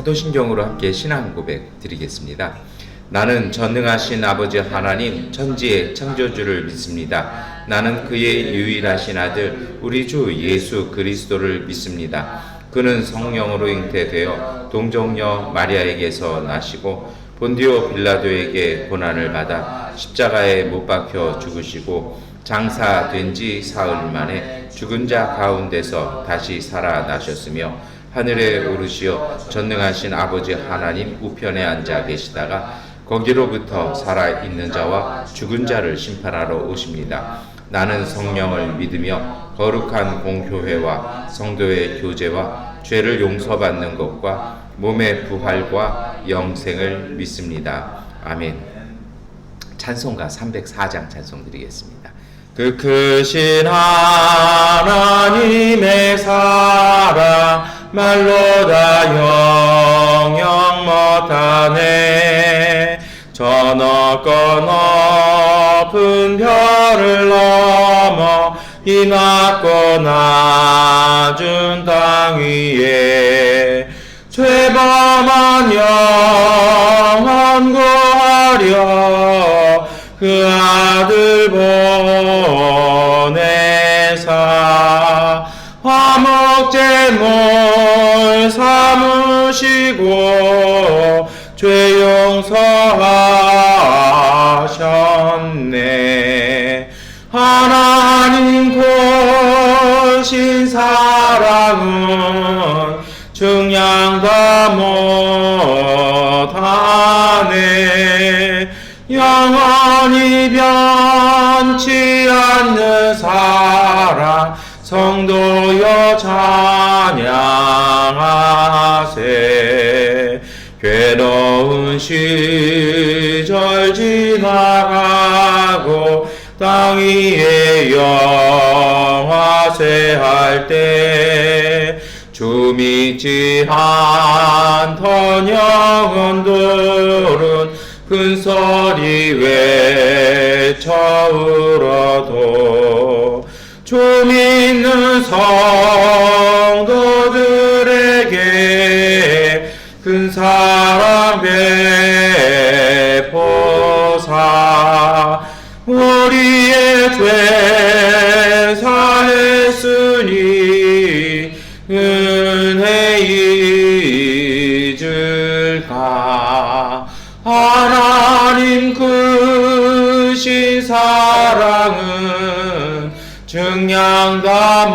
사도신경으로 함께 신앙 고백 드리겠습니다. 나는 전능하신 아버지 하나님 천지의 창조주를 믿습니다. 나는 그의 유일하신 아들 우리 주 예수 그리스도를 믿습니다. 그는 성령으로 잉태되어 동정녀 마리아에게서 나시고 본디오 빌라도에게 고난을 받아 십자가에 못 박혀 죽으시고 장사된 지 사흘 만에 죽은 자 가운데서 다시 살아나셨으며 하늘에 오르시어 전능하신 아버지 하나님 우편에 앉아 계시다가 거기로부터 살아있는 자와 죽은 자를 심판하러 오십니다. 나는 성령을 믿으며 거룩한 공효회와 성도의 교제와 죄를 용서받는 것과 몸의 부활과 영생을 믿습니다. 아멘. 찬송가 304장 찬송 드리겠습니다. 그 크신 하나님의 사랑 말로 다 영영 못하네. 저 높고 높은 별을 넘어 이 낮고 낮은 땅 위에 죄범한 영혼 구하려 그 아들 보내사 화목제물 삼으시고 죄 용서하셨네. 하나님 크신 사랑은 증량 다 못하네. 영원히 변치 않는 사랑 성도여 찬양하세. 괴로운 시절 지나가고 땅 위에 영화세 할 때 주 믿지 않던 영혼들은 큰 소리 외쳐 울어도 주 믿는 성도들에게 큰 사랑 베푸사 우리의 죄 사했으니 은혜 잊을까. 하나님 크신 사랑은 증량 다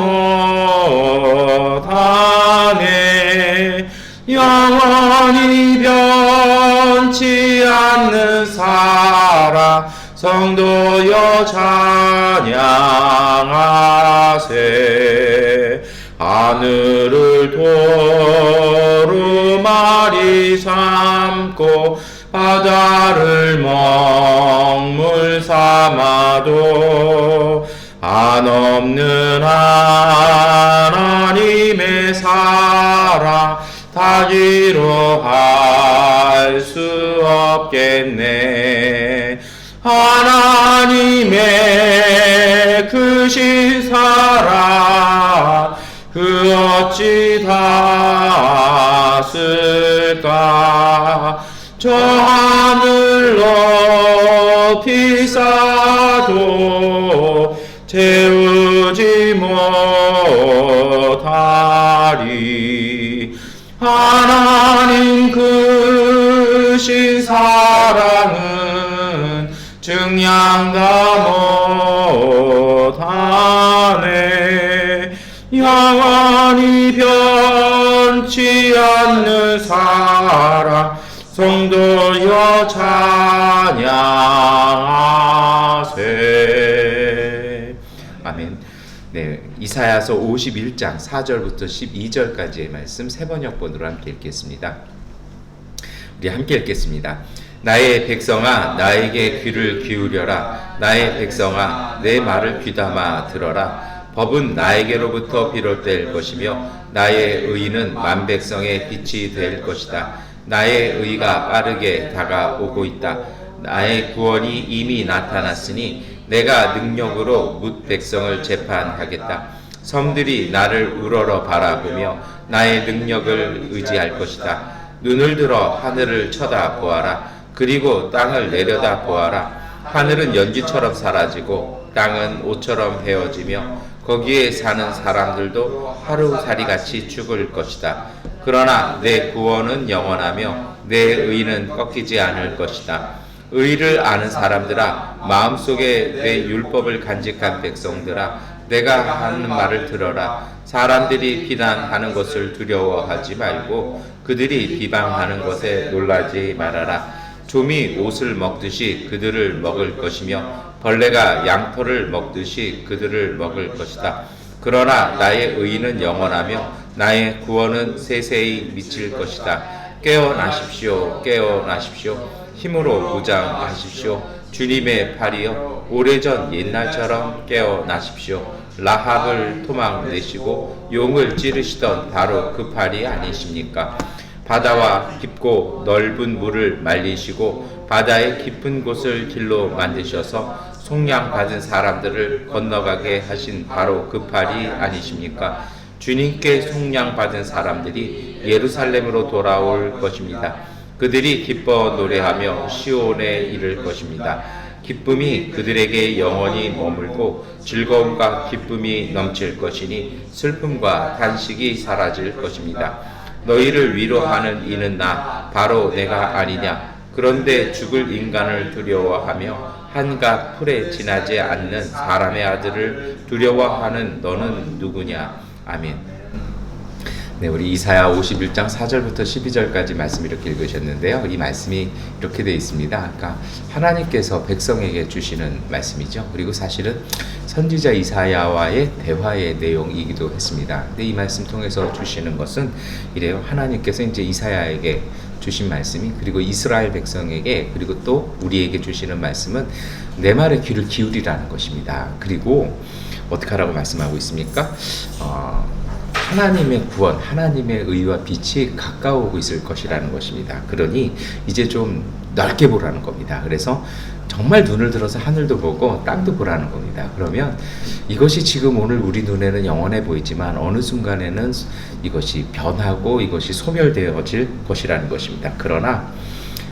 못하네. 영원히 변치 않는 사랑 성도여 찬양하세. 하늘을 도루마리 삼고 바다를 먹물 삼아도 한없는 하나님의 사랑 다기로 할 수 없겠네. 하나님의 크신 사랑 그 어찌 다 쓸까. 저 하늘 높이 쌓아도 채우지 못하리. 하나님 크신 사랑은 증량 다 못하네. 영원히 변치 않는 사랑 성도여 찬양하세. 아멘. 네, 이사야서 51장 4절부터 12절까지의 말씀 세 번역본으로 함께 읽겠습니다. 우리 함께 읽겠습니다. 나의 백성아 나에게 귀를 기울여라. 나의 백성아 내 말을 귀담아 들어라. 법은 나에게로부터 비롯될 것이며 나의 의는 만백성의 빛이 될 것이다. 나의 의가 빠르게 다가오고 있다. 나의 구원이 이미 나타났으니 내가 능력으로 뭇 백성을 재판하겠다. 섬들이 나를 우러러 바라보며 나의 능력을 의지할 것이다. 눈을 들어 하늘을 쳐다보아라. 그리고 땅을 내려다 보아라. 하늘은 연기처럼 사라지고 땅은 옷처럼 헤어지며 거기에 사는 사람들도 하루살이같이 죽을 것이다. 그러나 내 구원은 영원하며 내 의는 꺾이지 않을 것이다. 의를 아는 사람들아, 마음속에 내 율법을 간직한 백성들아, 내가 하는 말을 들어라. 사람들이 비난하는 것을 두려워하지 말고 그들이 비방하는 것에 놀라지 말아라. 좀이 옷을 먹듯이 그들을 먹을 것이며 벌레가 양털을 먹듯이 그들을 먹을 것이다. 그러나 나의 의는 영원하며 나의 구원은 세세히 미칠 것이다. 깨어나십시오. 깨어나십시오. 힘으로 무장하십시오. 주님의 팔이여, 오래전 옛날처럼 깨어나십시오. 라합을 토막내시고 용을 찌르시던 바로 그 팔이 아니십니까? 바다와 깊고 넓은 물을 말리시고 바다의 깊은 곳을 길로 만드셔서 속량받은 사람들을 건너가게 하신 바로 그 팔이 아니십니까? 주님께 속량받은 사람들이 예루살렘으로 돌아올 것입니다. 그들이 기뻐 노래하며 시온에 이를 것입니다. 기쁨이 그들에게 영원히 머물고 즐거움과 기쁨이 넘칠 것이니 슬픔과 단식이 사라질 것입니다. 너희를 위로하는 이는 나, 바로 내가 아니냐? 그런데 죽을 인간을 두려워하며 한갓 풀에 지나지 않는 사람의 아들을 두려워하는 너는 누구냐? 아멘. 네, 우리 이사야 51장 4절부터 12절까지 말씀 이렇게 읽으셨는데요. 이 말씀이 이렇게 되어 있습니다. 그러니까 하나님께서 백성에게 주시는 말씀이죠. 그리고 사실은 선지자 이사야와의 대화의 내용이기도 했습니다. 근데 이 말씀 통해서 주시는 것은 이래요. 하나님께서 이제 이사야에게 주신 말씀이, 그리고 이스라엘 백성에게, 그리고 또 우리에게 주시는 말씀은 내 말에 귀를 기울이라는 것입니다. 그리고 어떻게 하라고 말씀하고 있습니까? 하나님의 구원, 하나님의 의와 빛이 가까워오고 있을 것이라는 것입니다. 그러니 이제 좀 넓게 보라는 겁니다. 그래서 정말 눈을 들어서 하늘도 보고 땅도 보라는 겁니다. 그러면 이것이 지금 오늘 우리 눈에는 영원해 보이지만 어느 순간에는 이것이 변하고 이것이 소멸되어질 것이라는 것입니다. 그러나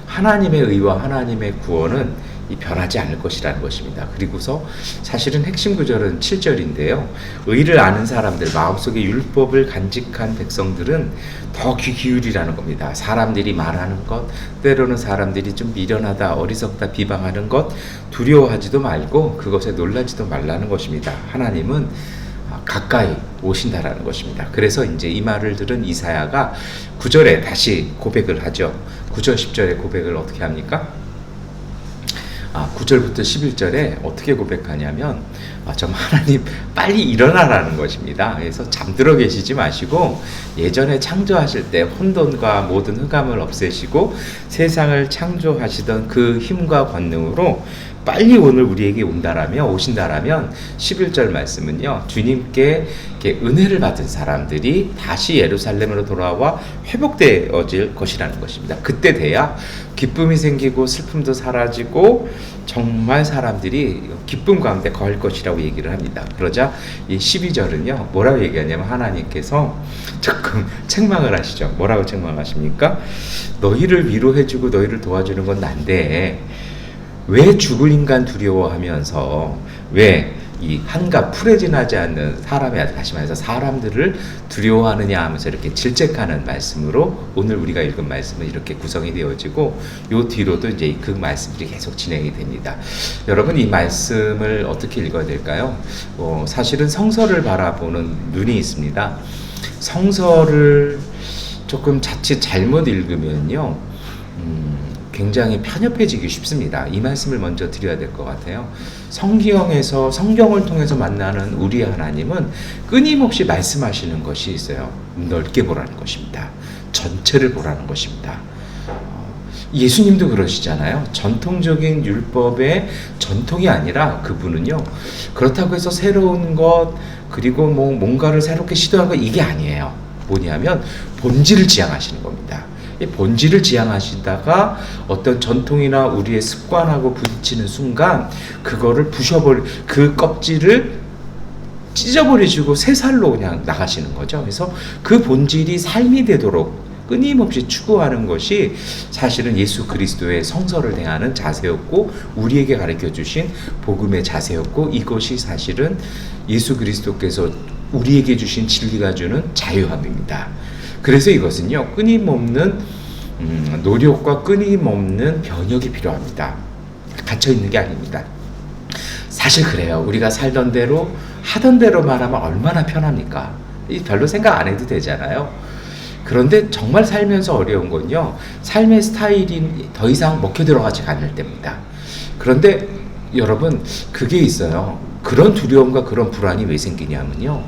하나님의 의와 하나님의 구원은 변하지 않을 것이라는 것입니다. 그리고서 사실은 핵심 구절은 7절인데요. 의를 아는 사람들, 마음속에 율법을 간직한 백성들은 더 귀 기울이라는 겁니다. 사람들이 말하는 것, 때로는 사람들이 좀 미련하다, 어리석다 비방하는 것 두려워하지도 말고 그것에 놀라지도 말라는 것입니다. 하나님은 가까이 오신다라는 것입니다. 그래서 이제 이 말을 들은 이사야가 9절에 다시 고백을 하죠. 9절 10절에 고백을 어떻게 합니까? 9절부터 11절에 어떻게 고백하냐면 정말 하나님 빨리 일어나라는 것입니다. 그래서 잠들어 계시지 마시고 예전에 창조하실 때 혼돈과 모든 흑암을 없애시고 세상을 창조하시던 그 힘과 권능으로 빨리 오늘 우리에게 오신다라면 11절 말씀은요, 주님께 은혜를 받은 사람들이 다시 예루살렘으로 돌아와 회복되어질 것이라는 것입니다. 그때 돼야 기쁨이 생기고 슬픔도 사라지고 정말 사람들이 기쁨 가운데 거할 것이라고 얘기를 합니다. 그러자 이 12절은요 뭐라고 얘기하냐면 하나님께서 조금 책망을 하시죠. 뭐라고 책망하십니까? 너희를 위로해주고 너희를 도와주는 건 난데 왜 죽을 인간 두려워하면서 왜 이 한갓 풀에 지나지 않는 사람의, 다시 말해서 사람들을 두려워하느냐 하면서 이렇게 질책하는 말씀으로 오늘 우리가 읽은 말씀은 이렇게 구성이 되어지고 요 뒤로도 이제 그 말씀들이 계속 진행이 됩니다. 여러분 이 말씀을 어떻게 읽어야 될까요? 사실은 성서를 바라보는 눈이 있습니다. 성서를 조금 자칫 잘못 읽으면요 굉장히 편협해지기 쉽습니다. 이 말씀을 먼저 드려야 될 것 같아요. 성경을 통해서 만나는 우리 하나님은 끊임없이 말씀하시는 것이 있어요. 넓게 보라는 것입니다. 전체를 보라는 것입니다. 예수님도 그러시잖아요. 전통적인 율법의 전통이 아니라 그분은요, 그렇다고 해서 새로운 것, 그리고 뭔가를 새롭게 시도한 것, 이게 아니에요. 뭐냐면 본질을 지향하시는 겁니다. 본질을 지향하시다가 어떤 전통이나 우리의 습관하고 부딪히는 순간 그거를 그 껍질을 찢어버리시고 새 살로 그냥 나가시는 거죠. 그래서 그 본질이 삶이 되도록 끊임없이 추구하는 것이 사실은 예수 그리스도의 성서를 대하는 자세였고 우리에게 가르쳐 주신 복음의 자세였고 이것이 사실은 예수 그리스도께서 우리에게 주신 진리가 주는 자유함입니다. 그래서 이것은요, 끊임없는 노력과 끊임없는 변혁이 필요합니다. 갇혀있는 게 아닙니다. 사실 그래요. 우리가 살던 대로 하던 대로만 하면 얼마나 편합니까? 별로 생각 안 해도 되잖아요. 그런데 정말 살면서 어려운 건요, 삶의 스타일이 더 이상 먹혀 들어가지 않을 때입니다. 그런데 여러분, 그게 있어요. 그런 두려움과 그런 불안이 왜 생기냐면요,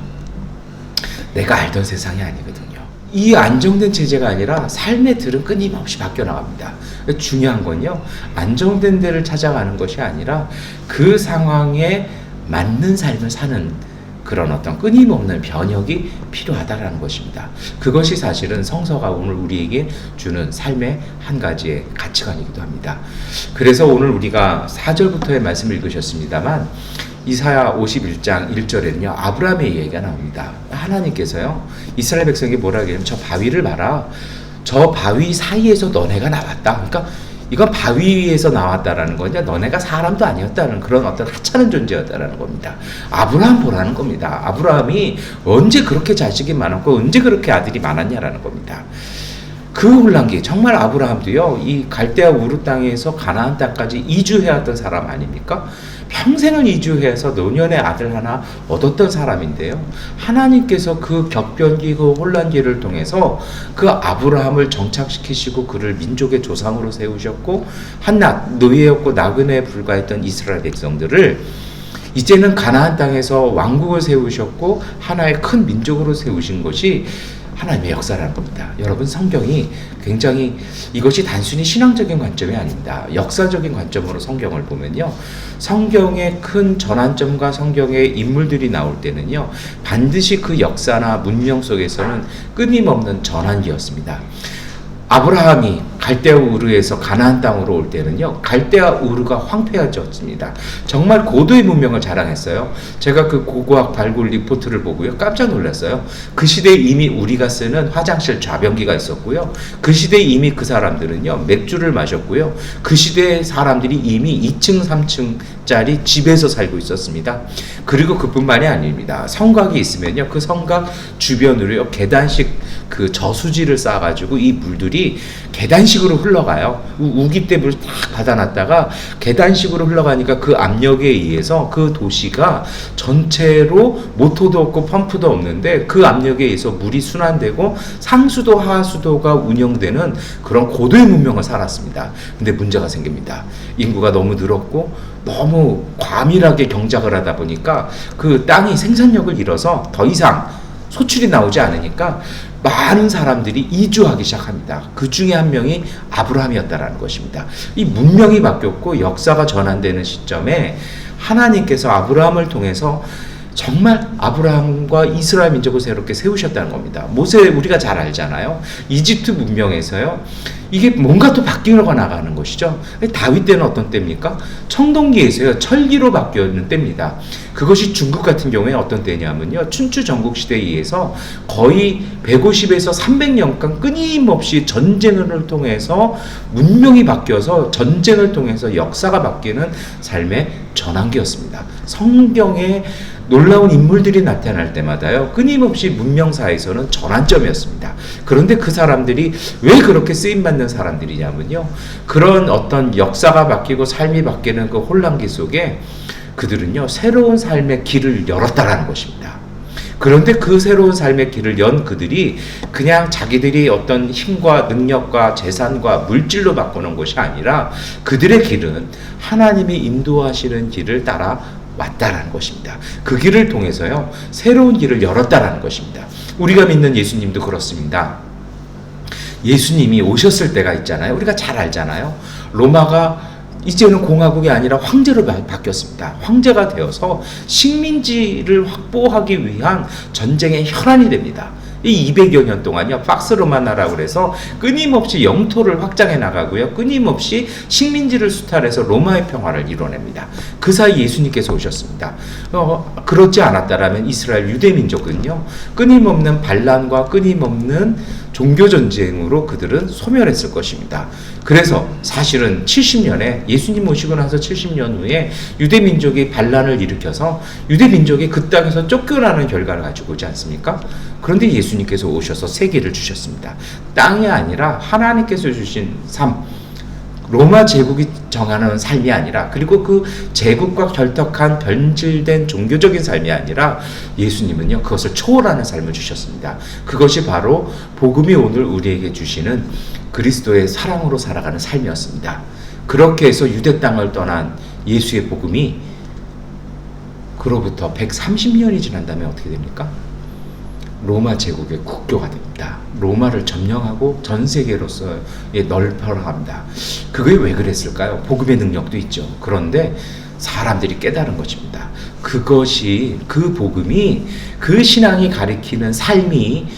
내가 알던 세상이 아니거든요. 이 안정된 체제가 아니라 삶의 틀은 끊임없이 바뀌어 나갑니다. 중요한 건요, 안정된 데를 찾아가는 것이 아니라 그 상황에 맞는 삶을 사는 그런 어떤 끊임없는 변혁이 필요하다라는 것입니다. 그것이 사실은 성서가 오늘 우리에게 주는 삶의 한 가지의 가치관이기도 합니다. 그래서 오늘 우리가 4절부터의 말씀을 읽으셨습니다만 이사야 51장 1절에는요, 아브라함의 얘기가 나옵니다. 하나님께서요, 이스라엘 백성에게 뭐라 하냐면 저 바위를 봐라. 저 바위 사이에서 너네가 나왔다. 그러니까 이건 바위 위에서 나왔다라는 거냐, 너네가 사람도 아니었다는 그런 어떤 하찮은 존재였다라는 겁니다. 아브라함 보라는 겁니다. 아브라함이 언제 그렇게 자식이 많았고 언제 그렇게 아들이 많았냐라는 겁니다. 그 혼란기, 정말 아브라함도요, 이 갈대아 우르 땅에서 가나안 땅까지 이주해왔던 사람 아닙니까? 평생을 이주해서 노년의 아들 하나 얻었던 사람인데요, 하나님께서 그 격변기, 그 혼란기를 통해서 그 아브라함을 정착시키시고 그를 민족의 조상으로 세우셨고 한낱 노예였고 나그네에 불과했던 이스라엘 백성들을 이제는 가나안 땅에서 왕국을 세우셨고 하나의 큰 민족으로 세우신 것이 하나님의 역사라는 겁니다. 여러분, 성경이 굉장히 이것이 단순히 신앙적인 관점이 아닙니다. 역사적인 관점으로 성경을 보면요, 성경의 큰 전환점과 성경의 인물들이 나올 때는요, 반드시 그 역사나 문명 속에서는 끊임없는 전환기였습니다. 아브라함이 갈대아 우르에서 가나안 땅으로 올 때는요, 갈대아 우르가 황폐해졌습니다. 정말 고도의 문명을 자랑했어요. 제가 그 고고학 발굴 리포트를 보고요, 깜짝 놀랐어요. 그 시대에 이미 우리가 쓰는 화장실 좌변기가 있었고요, 그 시대에 이미 그 사람들은요, 맥주를 마셨고요, 그 시대의 사람들이 이미 2층 3층짜리 집에서 살고 있었습니다. 그리고 그뿐만이 아닙니다. 성곽이 있으면요, 그 성곽 주변으로요, 계단식 그 저수지를 쌓아가지고 이 물들이 계단식으로 흘러가요. 우기댐을 딱 받아놨다가 계단식으로 흘러가니까 그 압력에 의해서 그 도시가 전체로 모터도 없고 펌프도 없는데 그 압력에 의해서 물이 순환되고 상수도 하수도가 운영되는 그런 고도의 문명을 살았습니다. 근데 문제가 생깁니다. 인구가 너무 늘었고 너무 과밀하게 경작을 하다 보니까 그 땅이 생산력을 잃어서 더 이상 소출이 나오지 않으니까 많은 사람들이 이주하기 시작합니다. 그 중에 한 명이 아브라함이었다라는 것입니다. 이 문명이 바뀌었고 역사가 전환되는 시점에 하나님께서 아브라함을 통해서 정말 아브라함과 이스라엘 민족을 새롭게 세우셨다는 겁니다. 모세 우리가 잘 알잖아요. 이집트 문명에서요, 이게 뭔가 또 바뀌어 나가는 것이죠. 다윗 때는 어떤 때입니까? 청동기에서요, 철기로 바뀌었는 때입니다. 그것이 중국 같은 경우에 어떤 때냐면요, 춘추 전국시대에 의해서 거의 150에서 300년간 끊임없이 전쟁을 통해서 문명이 바뀌어서 전쟁을 통해서 역사가 바뀌는 삶의 전환기였습니다. 성경에 놀라운 인물들이 나타날 때마다요, 끊임없이 문명사에서는 전환점이었습니다. 그런데 그 사람들이 왜 그렇게 쓰임받는 사람들이냐면요, 그런 어떤 역사가 바뀌고 삶이 바뀌는 그 혼란기 속에 그들은요, 새로운 삶의 길을 열었다라는 것입니다. 그런데 그 새로운 삶의 길을 연 그들이 그냥 자기들이 어떤 힘과 능력과 재산과 물질로 바꾸는 것이 아니라 그들의 길은 하나님이 인도하시는 길을 따라 왔다라는 것입니다. 그 길을 통해서요, 새로운 길을 열었다라는 것입니다. 우리가 믿는 예수님도 그렇습니다. 예수님이 오셨을 때가 있잖아요. 우리가 잘 알잖아요. 로마가 이제는 공화국이 아니라 황제로 바뀌었습니다. 황제가 되어서 식민지를 확보하기 위한 전쟁의 혈안이 됩니다. 이 200여 년 동안요, 박스 로마나라고 그래서 끊임없이 영토를 확장해 나가고요, 끊임없이 식민지를 수탈해서 로마의 평화를 이뤄냅니다. 그 사이 예수님께서 오셨습니다. 그렇지 않았다라면 이스라엘 유대 민족은요, 끊임없는 반란과 끊임없는 종교 전쟁으로 그들은 소멸했을 것입니다. 그래서 사실은 70년에 예수님 오시고 나서 70년 후에 유대 민족이 반란을 일으켜서 유대 민족이 그 땅에서 쫓겨나는 결과를 가지고 오지 않습니까? 그런데 예수님께서 오셔서 세계를 주셨습니다. 땅이 아니라 하나님께서 주신 삶, 로마 제국이 정하는 삶이 아니라, 그리고 그 제국과 결탁한 변질된 종교적인 삶이 아니라 예수님은요 그것을 초월하는 삶을 주셨습니다. 그것이 바로 복음이 오늘 우리에게 주시는 그리스도의 사랑으로 살아가는 삶이었습니다. 그렇게 해서 유대 땅을 떠난 예수의 복음이 그로부터 130년이 지난 다음에 어떻게 됩니까? 로마 제국의 국교가 됩니다. 로마를 점령하고 전 세계로서의 넓혀갑니다. 그게 왜 그랬을까요? 복음의 능력도 있죠. 그런데 사람들이 깨달은 것입니다. 그것이, 그 복음이, 그 신앙이 가리키는 삶이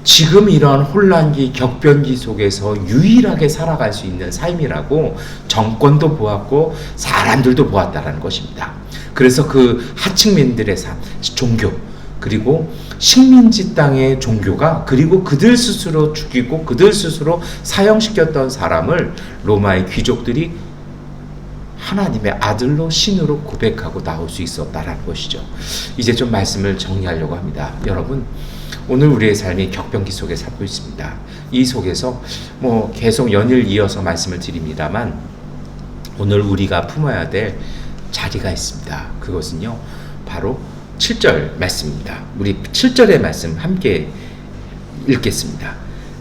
지금 이런 혼란기, 격변기 속에서 유일하게 살아갈 수 있는 삶이라고 정권도 보았고 사람들도 보았다라는 것입니다. 그래서 그 하층민들의 삶, 종교, 그리고 식민지 땅의 종교가, 그리고 그들 스스로 죽이고 그들 스스로 사형시켰던 사람을 로마의 귀족들이 하나님의 아들로 신으로 고백하고 나올 수 있었다라는 것이죠. 이제 좀 말씀을 정리하려고 합니다. 여러분, 오늘 우리의 삶이 격변기 속에 살고 있습니다. 이 속에서 계속 연일 이어서 말씀을 드립니다만 오늘 우리가 품어야 될 자리가 있습니다. 그것은요 바로 7절 말씀입니다. 우리 7절의 말씀 함께 읽겠습니다.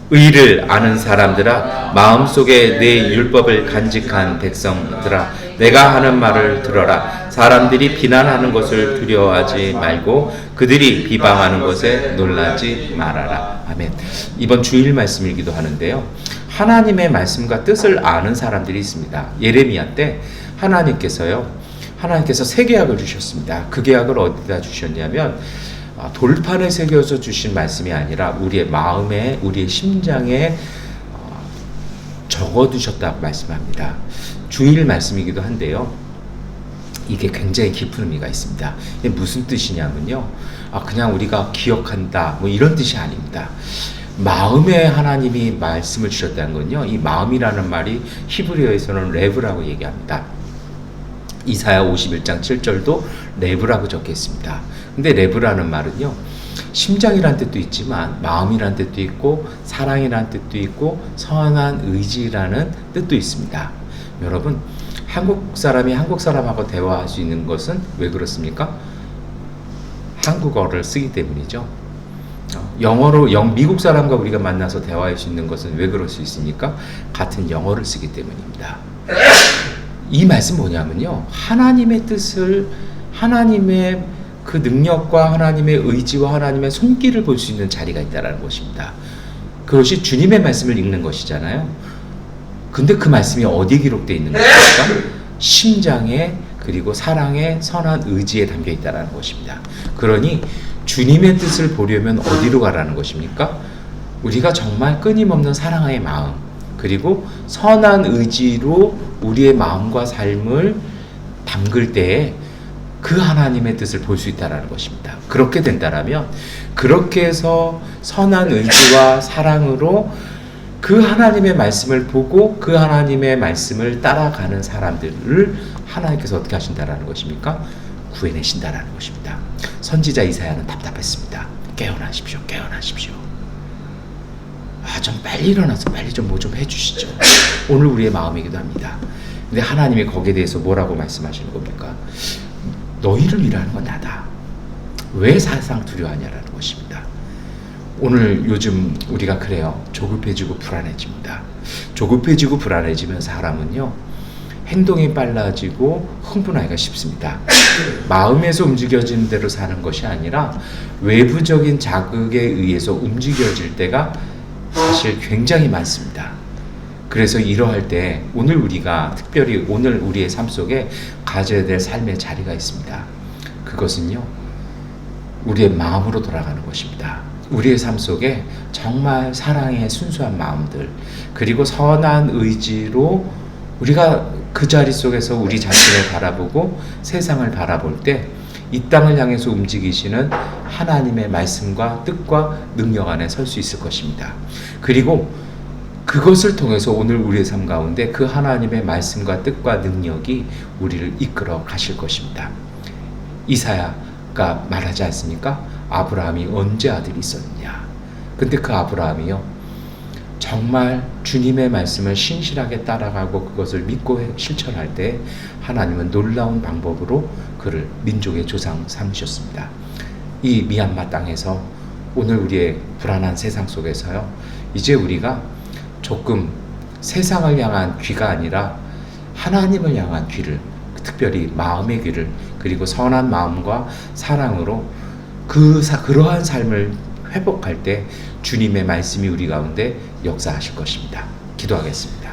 의를 아는 사람들아, 마음속에 내 율법을 간직한 백성들아, 내가 하는 말을 들어라. 사람들이 비난하는 것을 두려워하지 말고 그들이 비방하는 것에 놀라지 말아라. 아멘. 이번 주일 말씀이기도 하는데요, 하나님의 말씀과 뜻을 아는 사람들이 있습니다. 예레미야 때 하나님께서 새 계약을 주셨습니다. 그 계약을 어디다 주셨냐면 돌판에 새겨서 주신 말씀이 아니라 우리의 마음에, 우리의 심장에 적어두셨다고 말씀합니다. 주일 말씀이기도 한데요, 이게 굉장히 깊은 의미가 있습니다. 이게 무슨 뜻이냐면요, 그냥 우리가 기억한다 이런 뜻이 아닙니다. 마음에 하나님이 말씀을 주셨다는 건요, 이 마음이라는 말이 히브리어에서는 레브라고 얘기합니다. 이사야 51장 7절도 레브라고 적혀 있습니다. 근데 레브라는 말은요, 심장이란 뜻도 있지만 마음이란 뜻도 있고 사랑이란 뜻도 있고 선한 의지라는 뜻도 있습니다. 여러분, 한국 사람이 한국 사람하고 대화할 수 있는 것은 왜 그렇습니까? 한국어를 쓰기 때문이죠. 미국 사람과 우리가 만나서 대화할 수 있는 것은 왜 그럴 수 있습니까? 같은 영어를 쓰기 때문입니다. 이 말씀 뭐냐면요, 하나님의 뜻을, 하나님의 그 능력과 하나님의 의지와 하나님의 손길을 볼 수 있는 자리가 있다는 것입니다. 그것이 주님의 말씀을 읽는 것이잖아요. 근데 그 말씀이 어디에 기록되어 있는 것입니까? 심장에, 그리고 사랑에, 선한 의지에 담겨 있다는 것입니다. 그러니 주님의 뜻을 보려면 어디로 가라는 것입니까? 우리가 정말 끊임없는 사랑의 마음, 그리고 선한 의지로 우리의 마음과 삶을 담글 때에 그 하나님의 뜻을 볼 수 있다는 것입니다. 그렇게 된다면, 그렇게 해서 선한 의지와 사랑으로 그 하나님의 말씀을 보고 그 하나님의 말씀을 따라가는 사람들을 하나님께서 어떻게 하신다는 것입니까? 구해내신다는 것입니다. 선지자 이사야는 답답했습니다. 깨어나십시오, 깨어나십시오. 좀 빨리 일어나서 빨리 좀 뭐 좀 해주시죠. 오늘 우리의 마음이기도 합니다. 근데 하나님이 거기에 대해서 뭐라고 말씀하시는 겁니까? 너희를 위로하는 건 나다. 왜 사상 두려워하냐라는 것입니다. 오늘 요즘 우리가 그래요. 조급해지고 불안해집니다. 조급해지고 불안해지면 사람은요, 행동이 빨라지고 흥분하기가 쉽습니다. 마음에서 움직여지는 대로 사는 것이 아니라 외부적인 자극에 의해서 움직여질 때가 사실 굉장히 많습니다. 그래서 이러할 때 오늘 우리가 특별히 오늘 우리의 삶 속에 가져야 될 삶의 자리가 있습니다. 그것은요, 우리의 마음으로 돌아가는 것입니다. 우리의 삶 속에 정말 사랑의 순수한 마음들, 그리고 선한 의지로 우리가 그 자리 속에서 우리 자신을 바라보고 세상을 바라볼 때 이 땅을 향해서 움직이시는 하나님의 말씀과 뜻과 능력 안에 설 수 있을 것입니다. 그리고 그것을 통해서 오늘 우리의 삶 가운데 그 하나님의 말씀과 뜻과 능력이 우리를 이끌어 가실 것입니다. 이사야가 말하지 않습니까? 아브라함이 언제 아들이 있었느냐. 근데 그 아브라함이요, 정말 주님의 말씀을 신실하게 따라가고 그것을 믿고 실천할 때 하나님은 놀라운 방법으로 그를 민족의 조상 삼으셨습니다. 이 미얀마 땅에서 오늘 우리의 불안한 세상 속에서요, 이제 우리가 조금 세상을 향한 귀가 아니라 하나님을 향한 귀를, 특별히 마음의 귀를, 그리고 선한 마음과 사랑으로 그러한 삶을 회복할 때 주님의 말씀이 우리 가운데 역사하실 것입니다. 기도하겠습니다.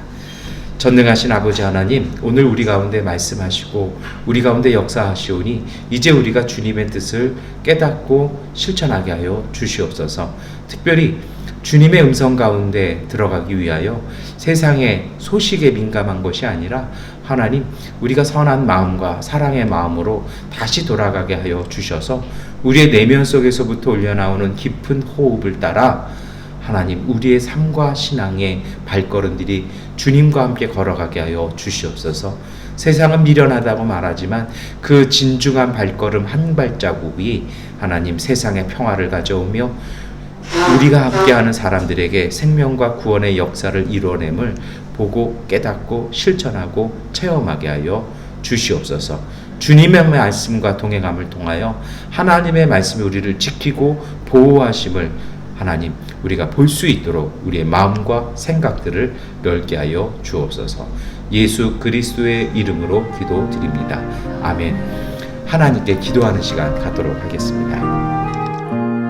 전능하신 아버지 하나님, 오늘 우리 가운데 말씀하시고 우리 가운데 역사하시오니 이제 우리가 주님의 뜻을 깨닫고 실천하게 하여 주시옵소서. 특별히 주님의 음성 가운데 들어가기 위하여 세상의 소식에 민감한 것이 아니라 하나님, 우리가 선한 마음과 사랑의 마음으로 다시 돌아가게 하여 주셔서 우리의 내면 속에서부터 올려나오는 깊은 호흡을 따라 하나님, 우리의 삶과 신앙의 발걸음들이 주님과 함께 걸어가게 하여 주시옵소서. 세상은 미련하다고 말하지만 그 진중한 발걸음 한 발자국이 하나님 세상의 평화를 가져오며 우리가 함께하는 사람들에게 생명과 구원의 역사를 이뤄냄을 보고 깨닫고 실천하고 체험하게 하여 주시옵소서. 주님의 말씀과 동행함을 통하여 하나님의 말씀이 우리를 지키고 보호하심을 하나님, 우리가 볼 수 있도록 우리의 마음과 생각들을 넓게 하여 주옵소서. 예수 그리스도의 이름으로 기도드립니다. 아멘. 하나님께 기도하는 시간 갖도록 하겠습니다.